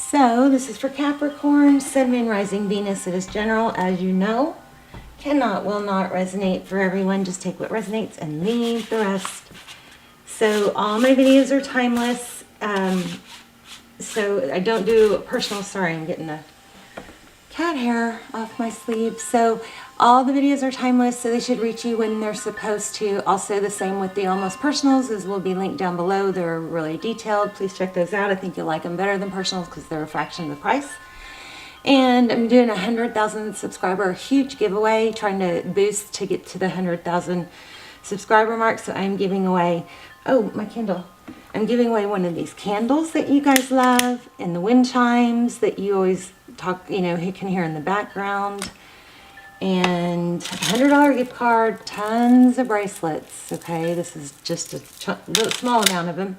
So this is for Capricorn, Sun, Moon, Rising, Venus. It is general, as you know. Cannot, will not resonate for everyone. Just take what resonates and leave the rest. So all my videos are timeless. So I don't do personal. Sorry, I'm getting the cat hair off my sleeve. So all the videos are timeless, so they should reach you when they're supposed to. Also the same with the almost personals, as will be linked down below. They're really detailed. Please check those out. I think you'll like them better than personals because they're a fraction of the price. And I'm doing a 100,000 subscriber huge giveaway, trying to boost to get to the 100,000 subscriber mark. So I'm giving away, oh, my candle. I'm giving away one of these candles that you guys love, and the wind chimes that you always talk, you can hear in the background, and a $100 gift card, tons of bracelets. Okay, this is just a small amount of them.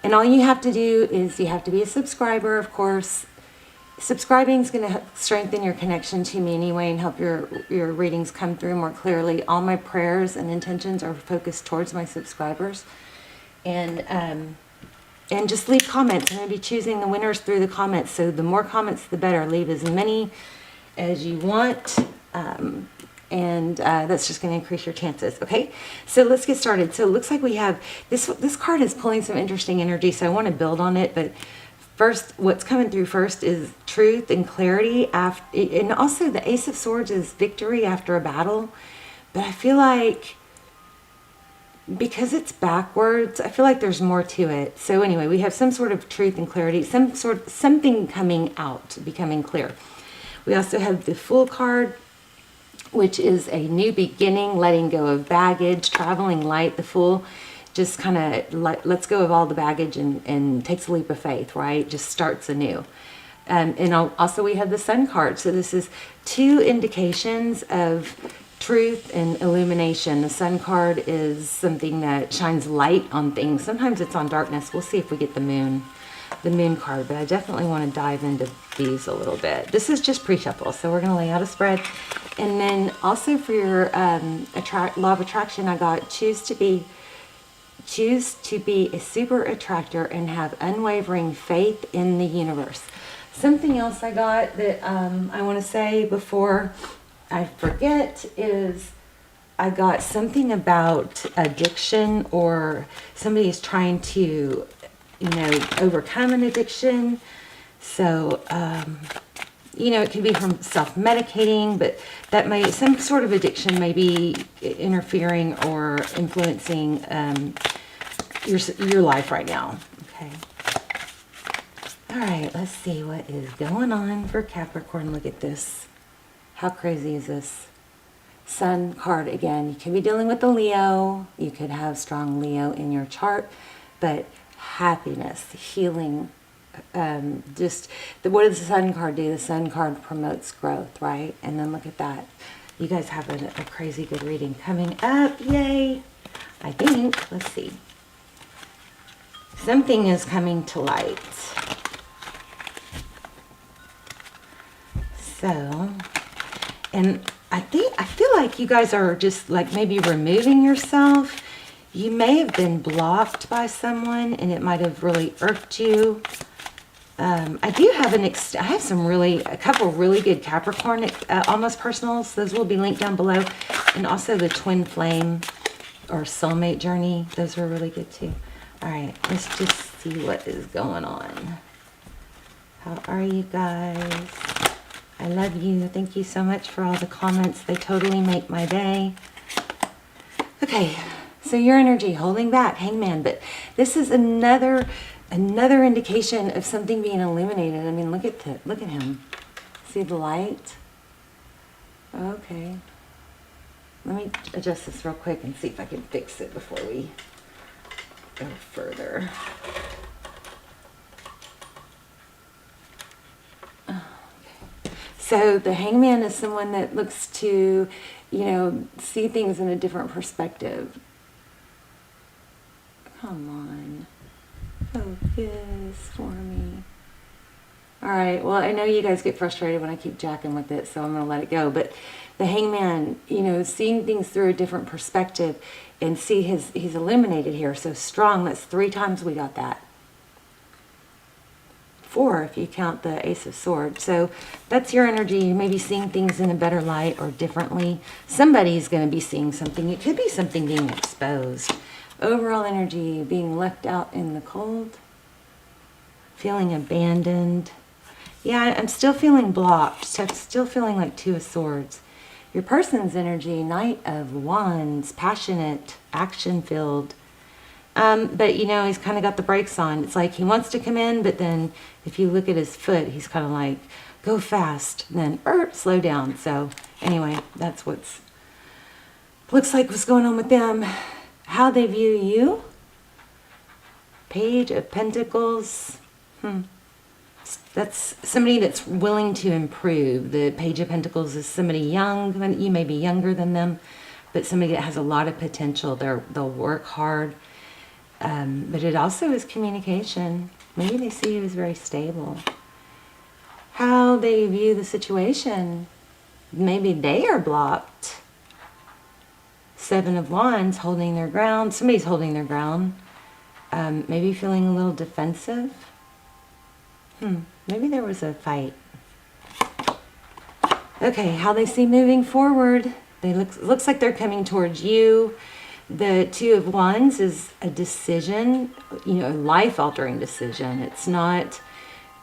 And all you have to do is you have to be a subscriber, of course. Subscribing is going to strengthen your connection to me anyway and help your readings come through more clearly. All my prayers and intentions are focused towards my subscribers. And just leave comments. I'm going to be choosing the winners through the comments. So the more comments, the better. Leave as many as you want. That's just going to increase your chances. Okay, so let's get started. So it looks like we have this card is pulling some interesting energy. So I want to build on it, but first, what's coming through first is truth and clarity, and also the Ace of Swords is victory after a battle. But I feel like, because it's backwards, I feel like there's more to it. So anyway, we have some sort of truth and clarity, something coming out, becoming clear. We also have the Fool card, which is a new beginning, letting go of baggage, traveling light. The Fool just kind of lets go of all the baggage and takes a leap of faith, right? Just starts anew. And also we have the Sun card. So this is two indications of truth and illumination. The Sun card is something that shines light on things. Sometimes it's on darkness. We'll see if we get the Moon card, but I definitely want to dive into these a little bit. This is just pre-shuffle, so we're going to lay out a spread. And then also for your law of attraction, I got choose to be a super attractor and have unwavering faith in the universe. Something else I got that I want to say before I forget is I got something about addiction, or somebody is trying to, overcome an addiction. So, it can be from self-medicating, but that may, some sort of addiction may be interfering or influencing your life right now. Okay. All right, let's see what is going on for Capricorn. Look at this. How crazy is this? Sun card again. You can be dealing with the Leo. You could have strong Leo in your chart, but happiness, healing, what does the Sun card do? The Sun card promotes growth, right? And then look at that. You guys have a crazy good reading coming up. Yay! I think, let's see. Something is coming to light. So, and I feel like you guys are just like maybe removing yourself. You may have been blocked by someone and it might have really irked you. I do have I have a couple really good Capricorn almost personals. Those will be linked down below. And also the Twin Flame or Soulmate Journey. Those are really good too. All right, let's just see what is going on. How are you guys? I love you. Thank you so much for all the comments. They totally make my day. Okay, so your energy holding back, Hangman. But this is another indication of something being illuminated. I mean, look at him. See the light? Okay. Let me adjust this real quick and see if I can fix it before we go further. So the Hangman is someone that looks to, see things in a different perspective. Come on. Focus for me. All right. Well, I know you guys get frustrated when I keep jacking with it, so I'm going to let it go. But the Hangman, seeing things through a different perspective, and see he's illuminated here. So strong. That's 3 times we got that. 4 if you count the Ace of Swords. So that's your energy. You may be seeing things in a better light or differently. Somebody's going to be seeing something. It could be something being exposed. Overall energy, being left out in the cold, feeling abandoned. Yeah, I'm still feeling blocked. I'm still feeling like 2 of Swords. Your person's energy, Knight of Wands, passionate, action-filled. But, you know, he's kind of got the brakes on. It's like he wants to come in, but then if you look at his foot, he's kind of like, go fast, and then slow down. So, anyway, that's looks like what's going on with them. How they view you. Page of Pentacles. That's somebody that's willing to improve. The Page of Pentacles is somebody young. You may be younger than them, but somebody that has a lot of potential. They'll work hard. But it also is communication. Maybe they see you as very stable. How they view the situation. Maybe they are blocked. 7 of Wands, holding their ground. Somebody's holding their ground. Maybe feeling a little defensive. Maybe there was a fight. Okay, how they see moving forward. They looks like they're coming towards you. The 2 of Wands is a decision, you know, a life-altering decision. It's not,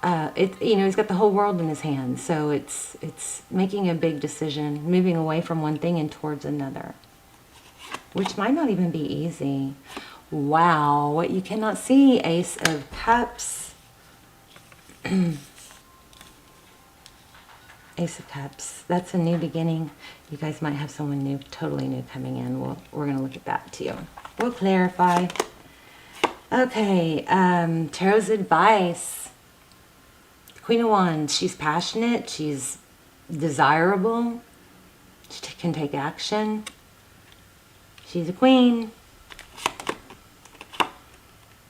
you know, he's got the whole world in his hands. So it's making a big decision, moving away from one thing and towards another, which might not even be easy. Wow, what you cannot see, Ace of Cups. Ace of Cups. That's a new beginning. You guys might have someone new, totally new coming in. We're going to look at that too. We'll clarify. Okay, Tarot's advice. Queen of Wands. She's passionate. She's desirable. She can take action. She's a queen.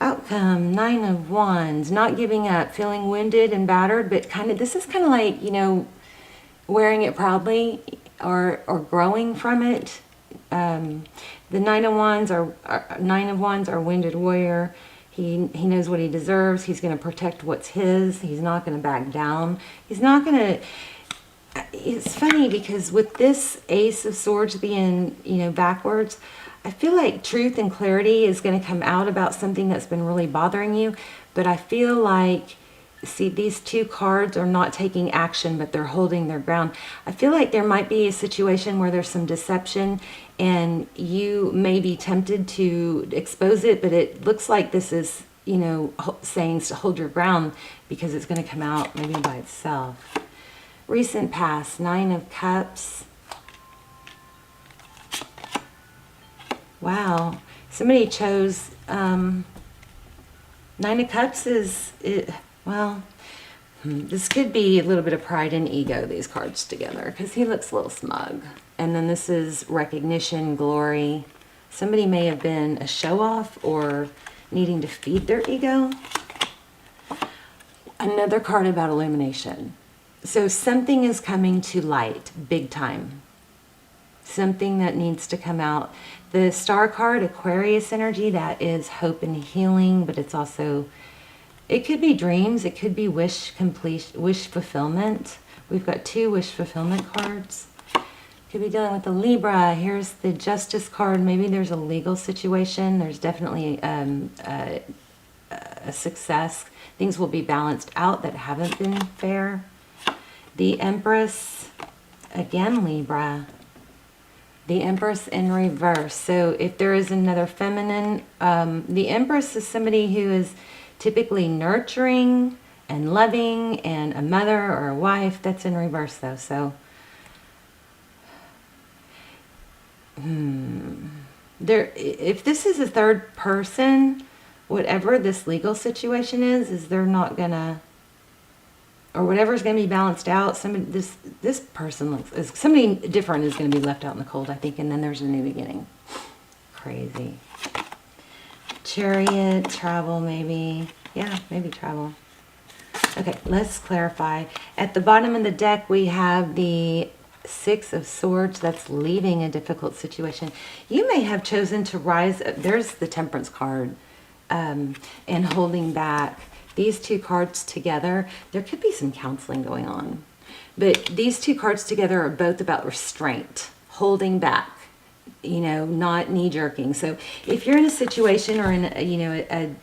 Outcome, 9 of Wands. Not giving up. Feeling wounded and battered, but this is kind of like, you know, wearing it proudly or growing from it. The 9 of Wands are wounded warrior. He knows what he deserves. He's going to protect what's his. He's not going to back down. He's not going to. It's funny because with this Ace of Swords being, you know, backwards, I feel like truth and clarity is going to come out about something that's been really bothering you. But I feel like, see, these 2 cards are not taking action, but they're holding their ground. I feel like there might be a situation where there's some deception and you may be tempted to expose it, but it looks like this is, you know, saying to hold your ground because it's going to come out maybe by itself. Recent past, 9 of Cups. Wow. Somebody chose, 9 of Cups is, well, this could be a little bit of pride and ego, these cards together, because he looks a little smug. And then this is recognition, glory. Somebody may have been a show-off or needing to feed their ego. Another card about illumination. So something is coming to light, big time. Something that needs to come out. The Star card, Aquarius energy, that is hope and healing, but it's also, it could be dreams, it could be wish fulfillment. We've got 2 wish fulfillment cards. Could be dealing with the Libra. Here's the Justice card. Maybe there's a legal situation. There's definitely a success. Things will be balanced out that haven't been fair. The Empress, again Libra. The Empress in reverse. So if there is another feminine, the Empress is somebody who is typically nurturing and loving and a mother or a wife. That's in reverse though. So there, if this is a third person, whatever this legal situation is they're not gonna, or whatever's going to be balanced out, this person somebody different is going to be left out in the cold, I think, and then there's a new beginning. Crazy. Chariot, travel, maybe. Yeah, maybe travel. Okay, let's clarify. At the bottom of the deck, we have the 6 of Swords. That's leaving a difficult situation. You may have chosen to rise. There's the Temperance card, and holding back. these two cards together, there could be some counseling going on. But these two cards together are both about restraint, holding back, you know, not knee-jerking. So if you're in a situation or in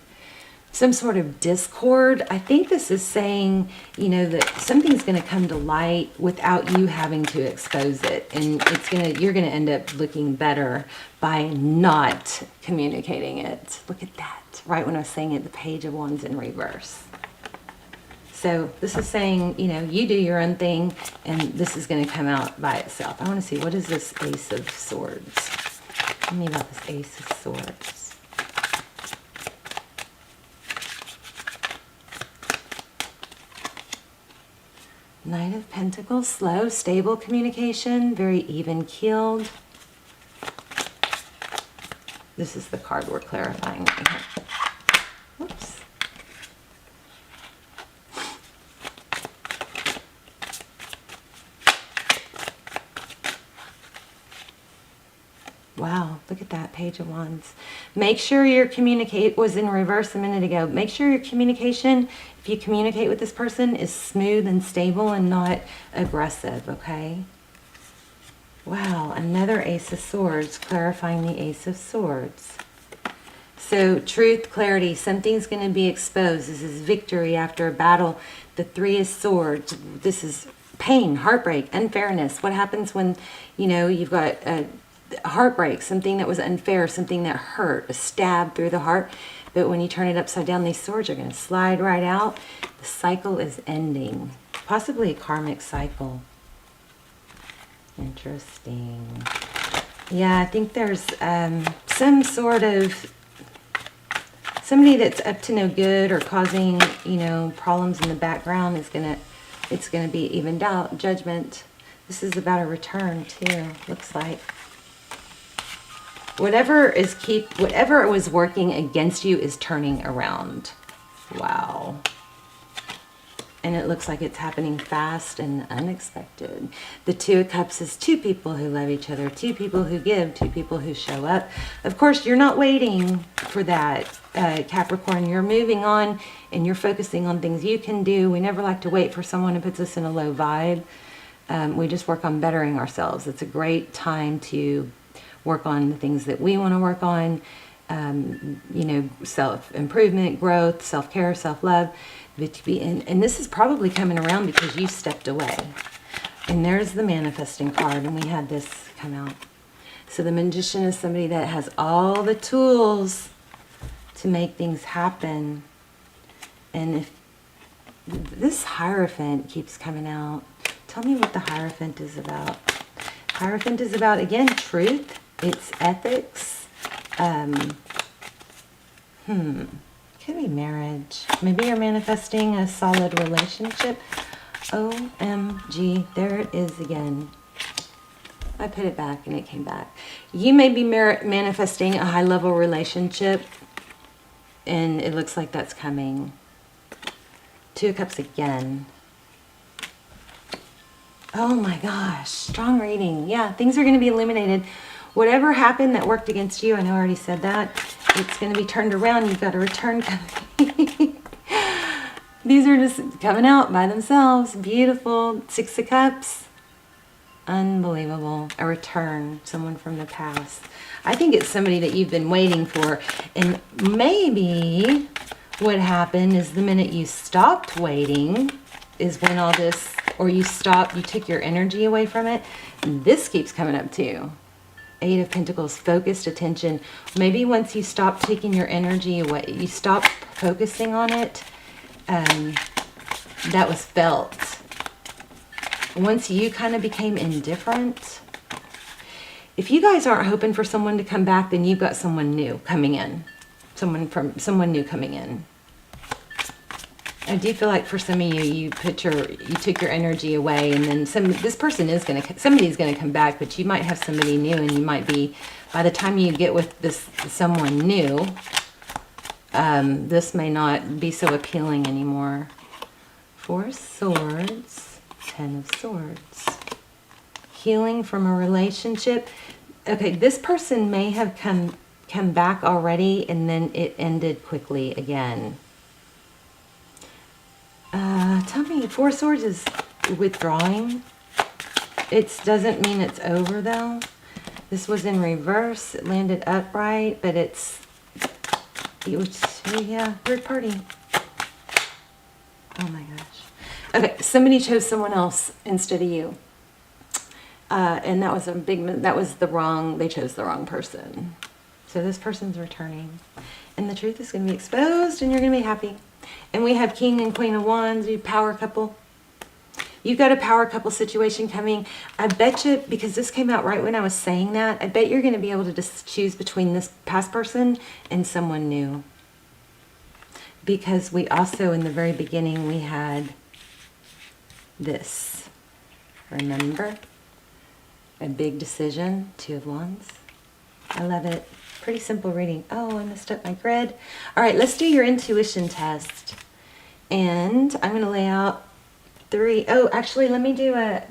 some sort of discord, I think this is saying, you know, that something's going to come to light without you having to expose it. And you're going to end up looking better by not communicating it. Look at that. Right when I was saying it, the Page of Wands in reverse. So this is saying, you know, you do your own thing and this is going to come out by itself. I want to see, what is this Ace of Swords? Tell me about this Ace of Swords. Knight of Pentacles, slow, stable communication, very even-keeled. This is the card we're clarifying right here. Whoops. Wow, look at that Page of Wands. Make sure your communicate was in reverse a minute ago. Make sure your communication, if you communicate with this person, is smooth and stable and not aggressive, okay? Wow, another Ace of Swords, clarifying the Ace of Swords. So truth, clarity, something's going to be exposed. This is victory after a battle. The Three of Swords, this is pain, heartbreak, unfairness. What happens when, you know, you've got a heartbreak, something that was unfair, something that hurt, a stab through the heart. But when you turn it upside down, these swords are going to slide right out. The cycle is ending. Possibly a karmic cycle. Interesting. Yeah, I think there's some sort of somebody that's up to no good or causing, you know, problems in the background is it's gonna be evened out. Judgment. This is about a return too, looks like. Whatever was working against you is turning around. Wow. And it looks like it's happening fast and unexpected. The Two of Cups is two people who love each other, two people who give, two people who show up. Of course, you're not waiting for that, Capricorn. You're moving on and you're focusing on things you can do. We never like to wait for someone who puts us in a low vibe. We just work on bettering ourselves. It's a great time to work on the things that we want to work on, you know, self-improvement, growth, self-care, self-love. And this is probably coming around because you stepped away. And there's the manifesting card, and we had this come out. So the Magician is somebody that has all the tools to make things happen. And if this Hierophant keeps coming out, tell me what the Hierophant is about. Hierophant is about, again, truth. It's ethics. Could be marriage. Maybe you're manifesting a solid relationship. OMG, there it is again. I put it back and it came back. You may be manifesting a high-level relationship, and it looks like that's coming. Two of Cups again. Oh my gosh, strong reading. Yeah, things are going to be illuminated. Whatever happened that worked against you, I know I already said that, it's going to be turned around. You've got a return coming. These are just coming out by themselves. Beautiful. Six of Cups. Unbelievable. A return. Someone from the past. I think it's somebody that you've been waiting for. And maybe what happened is the minute you stopped waiting is when all this, or you took your energy away from it. This keeps coming up too. Eight of Pentacles, focused attention. Maybe once you stop taking your energy away, you stop focusing on it, that was felt. Once you kind of became indifferent, if you guys aren't hoping for someone to come back, then you've got someone new coming in. Someone new coming in. I do feel like for some of you, you took your energy away, and then somebody's gonna come back, but you might have somebody new, and you might be, by the time you get with someone new, this may not be so appealing anymore. Four of Swords, Ten of Swords. Healing from a relationship. Okay, this person may have come back already, and then it ended quickly again. Tell me, Four of Swords is withdrawing. It doesn't mean it's over though. This was in reverse. It landed upright, but yeah, third party. Oh my gosh. Okay, somebody chose someone else instead of you. And that was they chose the wrong person. So this person's returning. And the truth is going to be exposed and you're going to be happy. And we have King and Queen of Wands, you power couple. You've got a power couple situation coming. I bet you, because this came out right when I was saying that, I bet you're going to be able to just choose between this past person and someone new. Because we also, in the very beginning, we had this. Remember? A big decision, Two of Wands. I love it. Pretty simple reading. Oh, I messed up my grid. All right, let's do your intuition test. And I'm going to lay out 3. Oh, actually, let me do a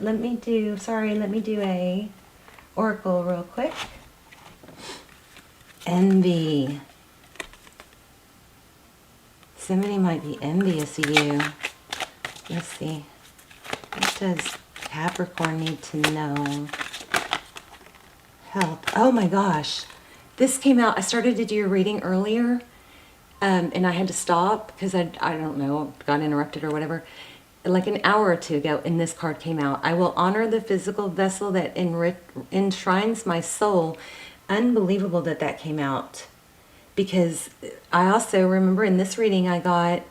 oracle real quick. Envy. Somebody might be envious of you. Let's see. What does Capricorn need to know? Help. Oh my gosh. This came out. I started to do your reading earlier. And I had to stop because I don't know, got interrupted or whatever. Like an hour or two ago, and this card came out. I will honor the physical vessel that enshrines my soul. Unbelievable that came out. Because I also remember in this reading I got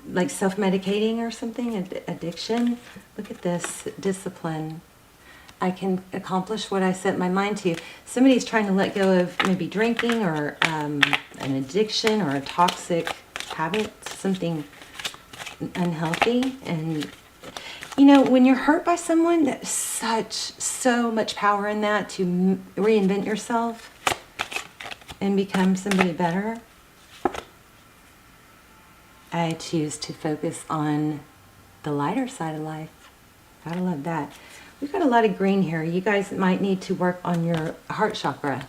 like self-medicating or something, addiction. Look at this, discipline. I can accomplish what I set my mind to. Somebody's trying to let go of maybe drinking or an addiction or a toxic habit, something unhealthy. And you know, when you're hurt by someone, there's so much power in that to reinvent yourself and become somebody better. I choose to focus on the lighter side of life. Gotta love that. We've got a lot of green here. You guys might need to work on your heart chakra.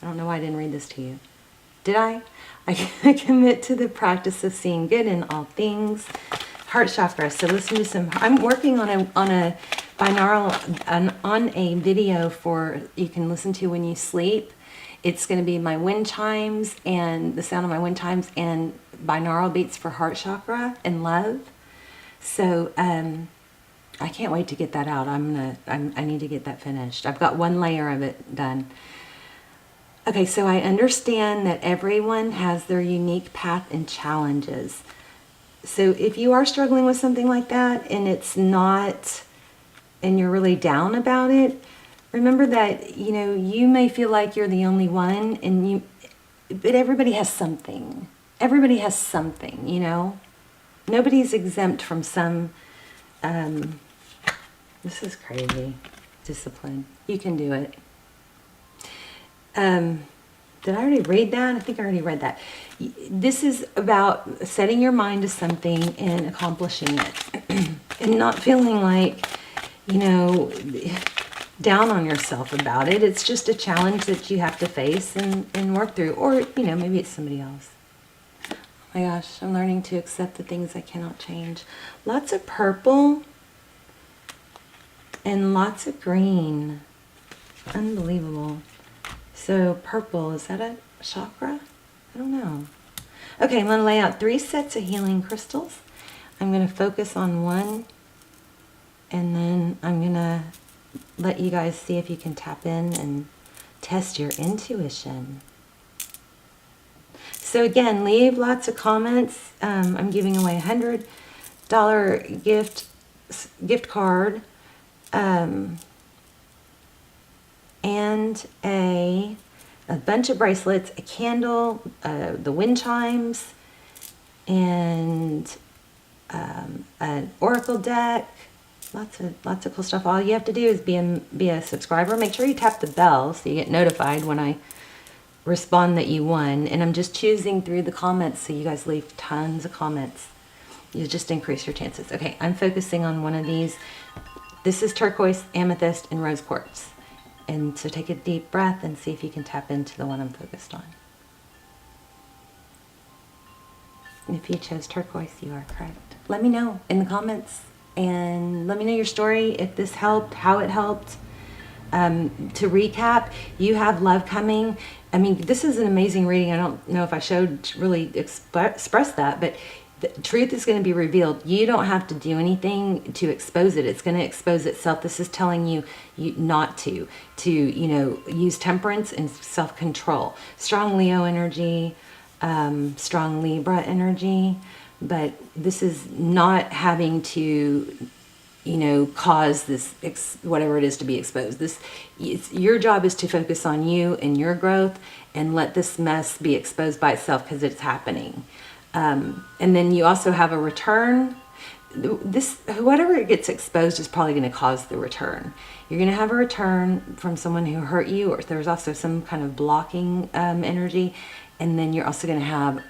I don't know why I didn't read this to you. Did I? I commit to the practice of seeing good in all things. Heart chakra. So listen to some. I'm working on a binaural on a video for you can listen to when you sleep. It's going to be my wind chimes and the sound of my wind chimes and binaural beats for heart chakra and love. So I can't wait to get that out. I need to get that finished. I've got one layer of it done. Okay, so I understand that everyone has their unique path and challenges. So if you are struggling with something like that and it's not, and you're really down about it, remember that, you know, you may feel like you're the only one but everybody has something. Everybody has something, you know. Nobody's exempt from some, this is crazy. Discipline. You can do it. Did I already read that? I think I already read that. This is about setting your mind to something and accomplishing it. And not feeling like, you know, down on yourself about it. It's just a challenge that you have to face and work through. Or, you know, maybe it's somebody else. Oh my gosh, I'm learning to accept the things I cannot change. Lots of purple. And lots of green. Unbelievable. So purple, is that a chakra? I don't know. Okay, I'm going to lay out 3 sets of healing crystals. I'm going to focus on one. And then I'm going to let you guys see if you can tap in and test your intuition. So again, leave lots of comments. I'm giving away a $100 gift card. And a bunch of bracelets, a candle, the wind chimes, and an oracle deck. Lots of cool stuff. All you have to do is be a subscriber. Make sure you tap the bell so you get notified when I respond that you won. And I'm just choosing through the comments, so you guys leave tons of comments. You just increase your chances. Okay, I'm focusing on one of these. This is turquoise, amethyst, and rose quartz. And so take a deep breath and see if you can tap into the one I'm focused on. If you chose turquoise, you are correct. Let me know in the comments, and let me know your story, if this helped, how it helped. To recap, you have love coming. I mean, this is an amazing reading. I don't know if I showed really express that, but the truth is going to be revealed. You don't have to do anything to expose it. It's going to expose itself. This is telling you not to use temperance and self-control. Strong Leo energy, strong Libra energy, but this is not having to cause this whatever it is to be exposed. Your job is to focus on you and your growth, and let this mess be exposed by itself, because it's happening. And then you also have a return. Whatever gets exposed is probably going to cause the return. You're going to have a return from someone who hurt you, or there's also some kind of blocking energy. And then you're also going to have,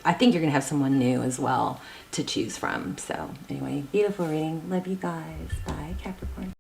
I think you're going to have someone new as well to choose from. So anyway, beautiful reading. Love you guys. Bye, Capricorn.